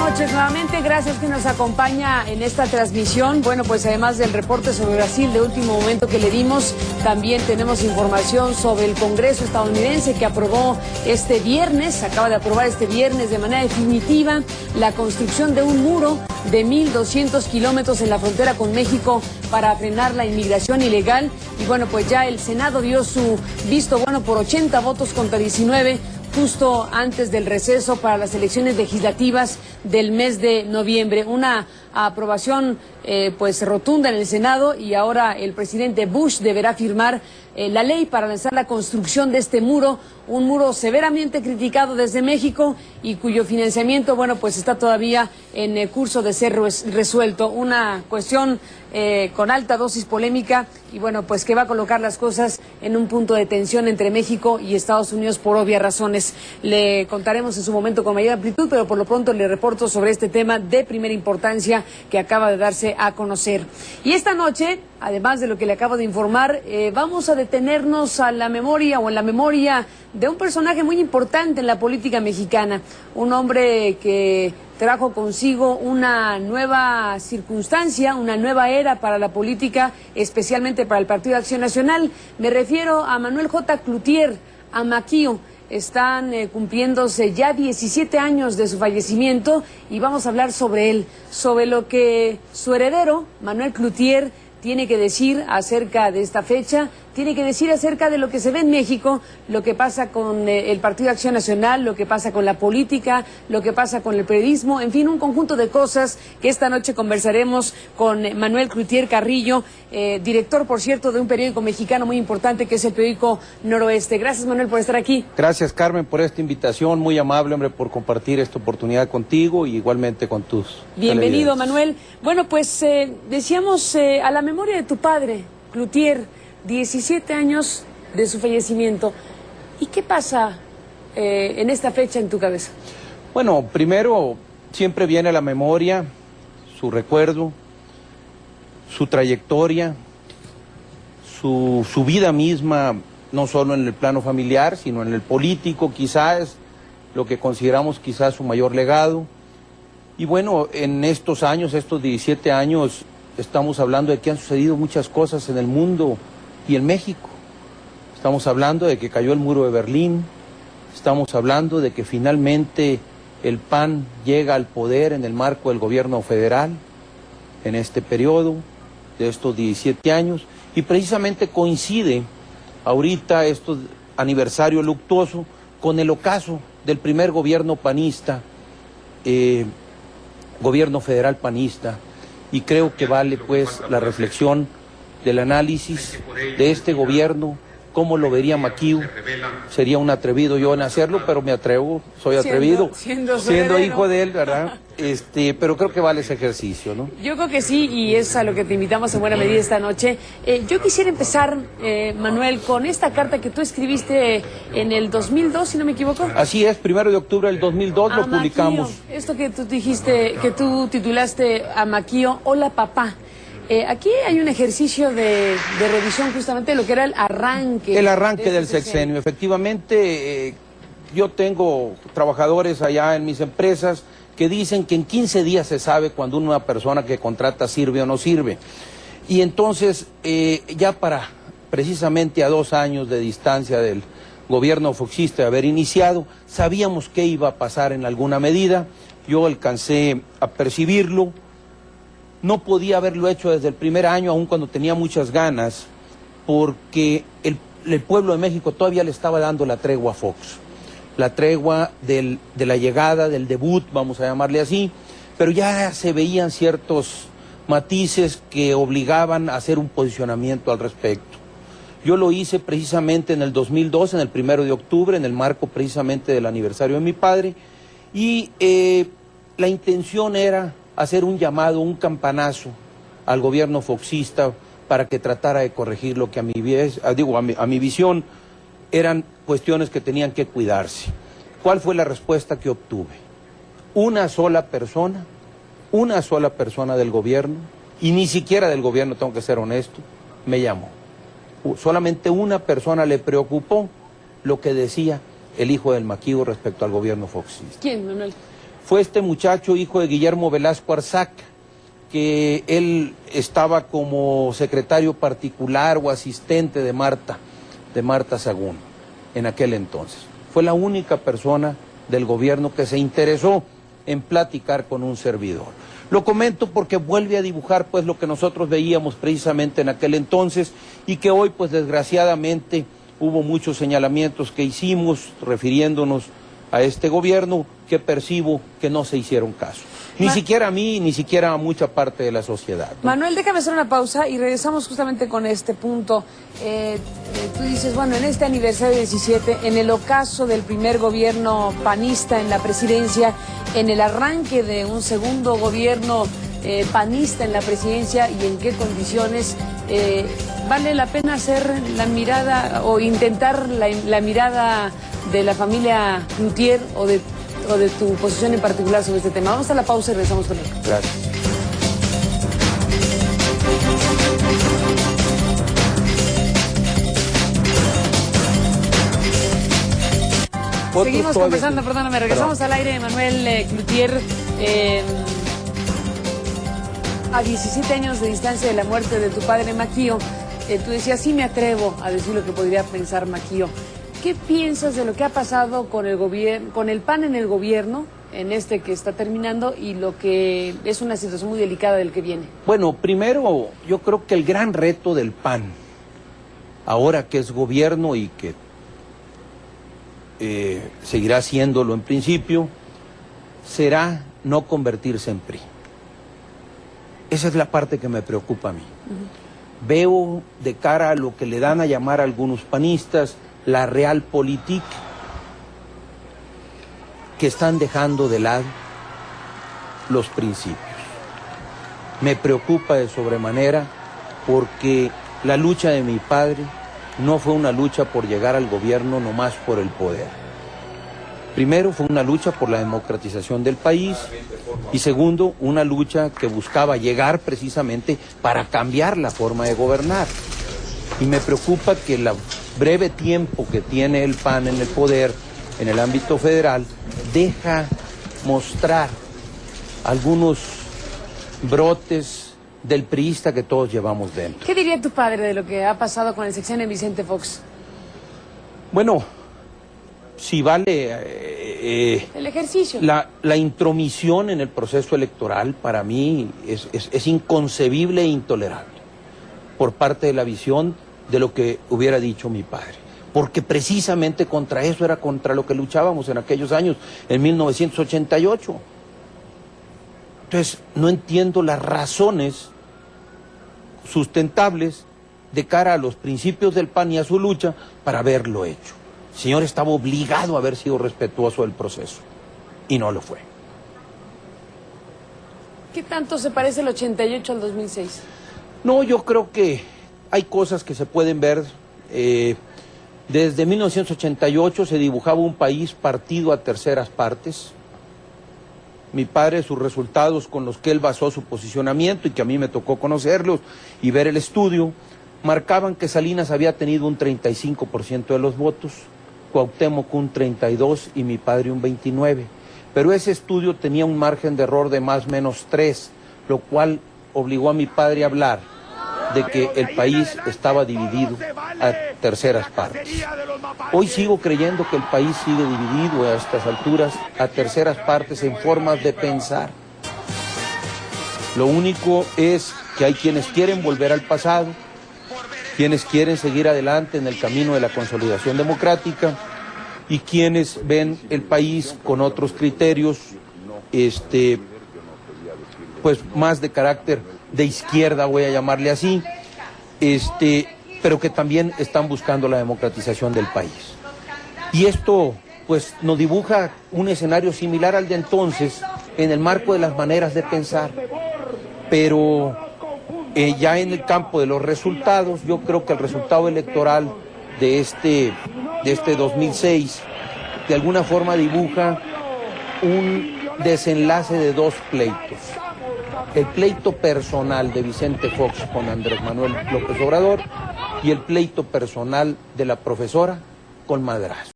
noches nuevamente, gracias que nos acompaña en esta transmisión. Bueno, pues además del reporte sobre Brasil de último momento que le dimos, también tenemos información sobre el Congreso estadounidense que aprobó este viernes, acaba de aprobar este viernes de manera definitiva la construcción de un muro de 1.200 kilómetros en la frontera con México para frenar la inmigración ilegal. Y bueno, pues ya el Senado dio su visto bueno por 80 votos contra 19, justo antes del receso para las elecciones legislativas del mes de noviembre. Una aprobación pues rotunda en el Senado, y ahora el presidente Bush deberá firmar la ley para lanzar la construcción de este muro, un muro severamente criticado desde México y cuyo financiamiento, bueno, pues está todavía en curso de ser resuelto. Una cuestión con alta dosis polémica y bueno, pues que va a colocar las cosas en un punto de tensión entre México y Estados Unidos por obvias razones. Le contaremos en su momento con mayor amplitud, pero por lo pronto le reporto sobre este tema de primera importancia que acaba de darse a conocer. Y esta noche, además de lo que le acabo de informar, vamos a detenernos a la memoria o en la memoria de un personaje muy importante en la política mexicana, un hombre que trajo consigo una nueva circunstancia, una nueva era para la política, especialmente para el Partido de Acción Nacional. Me refiero a Manuel J. Cloutier, a Maquío. Están cumpliéndose ya 17 años de su fallecimiento y vamos a hablar sobre él, sobre lo que su heredero, Manuel Cloutier, tiene que decir acerca de esta fecha, tiene que decir acerca de lo que se ve en México, lo que pasa con el Partido de Acción Nacional, lo que pasa con la política, lo que pasa con el periodismo, en fin, un conjunto de cosas que esta noche conversaremos con Manuel Cloutier Carrillo, director, por cierto, de un periódico mexicano muy importante que es el periódico Noroeste. Gracias, Manuel, por estar aquí. Gracias, Carmen, por esta invitación, muy amable, hombre, por compartir esta oportunidad contigo y igualmente con tus Bienvenido, Manuel. Bueno, pues decíamos a la memoria de tu padre, Cloutier, 17 años de su fallecimiento. ¿Y qué pasa en esta fecha en tu cabeza? Bueno, primero siempre viene a la memoria su recuerdo, su trayectoria, su vida misma, no solo en el plano familiar, sino en el político, quizás lo que consideramos quizás su mayor legado. Y bueno, en estos años, estos 17 años, estamos hablando de que han sucedido muchas cosas en el mundo y en México. Estamos hablando de que cayó el muro de Berlín, estamos hablando de que finalmente el PAN llega al poder en el marco del gobierno federal en este periodo de estos 17 años, y precisamente coincide ahorita este aniversario luctuoso con el ocaso del primer gobierno panista, gobierno federal panista, y creo que vale pues la reflexión del análisis de este gobierno, cómo lo vería Maquío. Sería un atrevido yo en hacerlo, pero me atrevo, soy atrevido, siendo hijo de él, ¿verdad? Pero creo que vale ese ejercicio, ¿no? Yo creo que sí, y es a lo que te invitamos en buena medida esta noche. Yo quisiera empezar, Manuel, con esta carta que tú escribiste en el 2002, si no me equivoco. Así es, 1 de octubre del 2002 lo publicamos. Maquío, esto que tú dijiste, que tú titulaste a Maquío, Hola Papá. Aquí hay un ejercicio de revisión justamente de lo que era el arranque. El arranque del sexenio. Efectivamente, yo tengo trabajadores allá en mis empresas que dicen que en 15 días se sabe cuando una persona que contrata sirve o no sirve. Y entonces, ya para precisamente a 2 años de distancia del gobierno foxista de haber iniciado, sabíamos que iba a pasar en alguna medida. Yo alcancé a percibirlo. No podía haberlo hecho desde el primer año, aun cuando tenía muchas ganas, porque el pueblo de México todavía le estaba dando la tregua a Fox. La tregua de la llegada, del debut, vamos a llamarle así, pero ya se veían ciertos matices que obligaban a hacer un posicionamiento al respecto. Yo lo hice precisamente en el 2002, en el 1 de octubre, en el marco precisamente del aniversario de mi padre, y la intención era hacer un llamado, un campanazo al gobierno foxista para que tratara de corregir lo que a mi visión eran cuestiones que tenían que cuidarse. ¿Cuál fue la respuesta que obtuve? Una sola persona del gobierno, y ni siquiera del gobierno, tengo que ser honesto, me llamó. Solamente una persona le preocupó lo que decía el hijo del Maquío respecto al gobierno foxista. ¿Quién, Manuel? fue este muchacho, hijo de Guillermo Velasco Arzac, que él estaba como secretario particular o asistente de Marta Sagún en aquel entonces. Fue la única persona del gobierno que se interesó en platicar con un servidor. Lo comento porque vuelve a dibujar pues lo que nosotros veíamos precisamente en aquel entonces y que hoy pues desgraciadamente hubo muchos señalamientos que hicimos refiriéndonos a este gobierno que percibo que no se hicieron caso. Ni siquiera a mí, ni siquiera a mucha parte de la sociedad, ¿no? Manuel, déjame hacer una pausa y regresamos justamente con este punto. Tú dices, bueno, en este aniversario 17, en el ocaso del primer gobierno panista en la presidencia, en el arranque de un segundo gobierno panista en la presidencia y en qué condiciones, ¿vale la pena hacer la mirada o intentar la mirada de la familia Cloutier o de tu posición en particular sobre este tema? Vamos a la pausa y regresamos con él. Gracias. Seguimos conversando, perdóname, regresamos al aire. Manuel Cloutier, a 17 años de distancia de la muerte de tu padre Maquío, tú decías, sí me atrevo a decir lo que podría pensar Maquío. ¿Qué piensas de lo que ha pasado con el gobierno, con el PAN en el gobierno, en este que está terminando, y lo que es una situación muy delicada del que viene? Bueno, primero, yo creo que el gran reto del PAN, ahora que es gobierno y que seguirá siéndolo en principio, será no convertirse en PRI. Esa es la parte que me preocupa a mí. Veo de cara a lo que le dan a llamar a algunos panistas la realpolitik, que están dejando de lado los principios. Me preocupa de sobremanera porque la lucha de mi padre no fue una lucha por llegar al gobierno nomás por el poder. Primero, fue una lucha por la democratización del país y segundo, una lucha que buscaba llegar precisamente para cambiar la forma de gobernar. Y me preocupa que el breve tiempo que tiene el PAN en el poder, en el ámbito federal, deja mostrar algunos brotes del priista que todos llevamos dentro. ¿Qué diría tu padre de lo que ha pasado con el sexenio de Vicente Fox? Bueno, si vale el ejercicio. La intromisión en el proceso electoral para mí es inconcebible e intolerable por parte de la visión de lo que hubiera dicho mi padre. Porque precisamente contra eso era contra lo que luchábamos en aquellos años, en 1988. Entonces, no entiendo las razones sustentables de cara a los principios del PAN y a su lucha para haberlo hecho. El señor estaba obligado a haber sido respetuoso del proceso y no lo fue. ¿Qué tanto se parece el 88 al 2006? No, yo creo que hay cosas que se pueden ver. Desde 1988 se dibujaba un país partido a terceras partes. Mi padre, sus resultados con los que él basó su posicionamiento y que a mí me tocó conocerlos y ver el estudio, marcaban que Salinas había tenido un 35% de los votos, Cuauhtémoc un 32% y mi padre un 29%. Pero ese estudio tenía un margen de error de más o menos 3, lo cual obligó a mi padre a hablar de que el país estaba dividido a terceras partes. Hoy sigo creyendo que el país sigue dividido a estas alturas a terceras partes en formas de pensar. Lo único es que hay quienes quieren volver al pasado, quienes quieren seguir adelante en el camino de la consolidación democrática y quienes ven el país con otros criterios, pues más de carácter de izquierda, voy a llamarle así, pero que también están buscando la democratización del país. Y esto, pues, nos dibuja un escenario similar al de entonces, en el marco de las maneras de pensar, pero ya en el campo de los resultados, yo creo que el resultado electoral de este 2006, de alguna forma dibuja un desenlace de dos pleitos. El pleito personal de Vicente Fox con Andrés Manuel López Obrador y el pleito personal de la profesora con Madrazo.